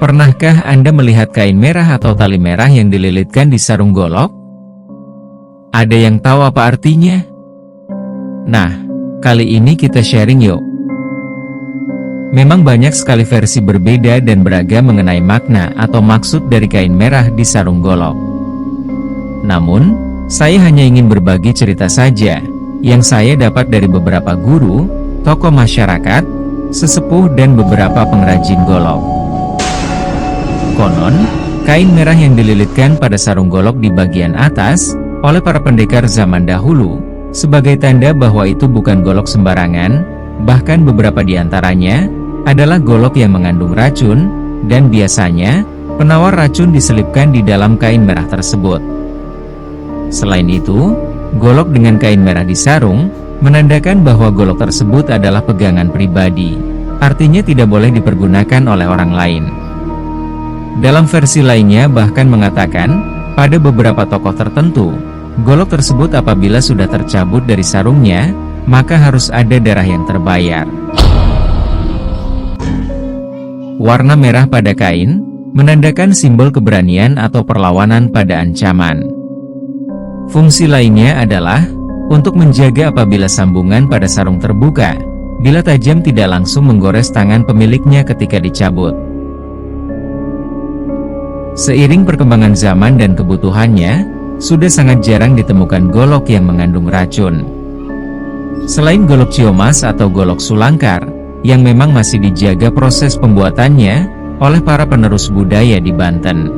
Pernahkah Anda melihat kain merah atau tali merah yang dililitkan di sarung golok? Ada yang tahu apa artinya? Nah, kali ini kita sharing yuk. Memang banyak sekali versi berbeda dan beragam mengenai makna atau maksud dari kain merah di sarung golok. Namun, saya hanya ingin berbagi cerita saja, yang saya dapat dari beberapa guru, tokoh masyarakat, sesepuh dan beberapa pengrajin golok. Konon, kain merah yang dililitkan pada sarung golok di bagian atas, oleh para pendekar zaman dahulu, sebagai tanda bahwa itu bukan golok sembarangan, bahkan beberapa di antaranya adalah golok yang mengandung racun, dan biasanya, penawar racun diselipkan di dalam kain merah tersebut. Selain itu, golok dengan kain merah di sarung, menandakan bahwa golok tersebut adalah pegangan pribadi, artinya tidak boleh dipergunakan oleh orang lain. Dalam versi lainnya bahkan mengatakan, pada beberapa tokoh tertentu, golok tersebut apabila sudah tercabut dari sarungnya, maka harus ada darah yang terbayar. Warna merah pada kain, menandakan simbol keberanian atau perlawanan pada ancaman. Fungsi lainnya adalah untuk menjaga apabila sambungan pada sarung terbuka, bila tajam tidak langsung menggores tangan pemiliknya ketika dicabut. Seiring perkembangan zaman dan kebutuhannya, sudah sangat jarang ditemukan golok yang mengandung racun. Selain golok ciomas atau golok sulangkar, yang memang masih dijaga proses pembuatannya oleh para penerus budaya di Banten.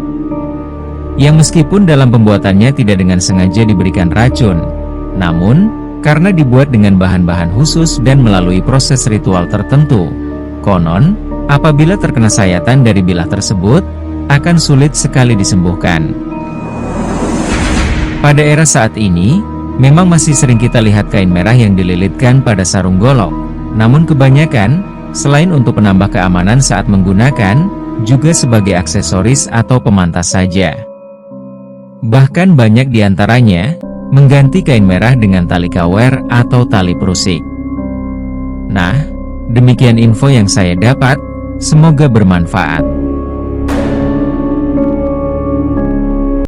Yang meskipun dalam pembuatannya tidak dengan sengaja diberikan racun, namun, karena dibuat dengan bahan-bahan khusus dan melalui proses ritual tertentu, konon, apabila terkena sayatan dari bilah tersebut, akan sulit sekali disembuhkan. Pada era saat ini, memang masih sering kita lihat kain merah yang dililitkan pada sarung golok, namun kebanyakan, selain untuk menambah keamanan saat menggunakan, juga sebagai aksesoris atau pemantas saja. Bahkan banyak diantaranya, mengganti kain merah dengan tali kawer atau tali perusik. Nah, demikian info yang saya dapat, semoga bermanfaat.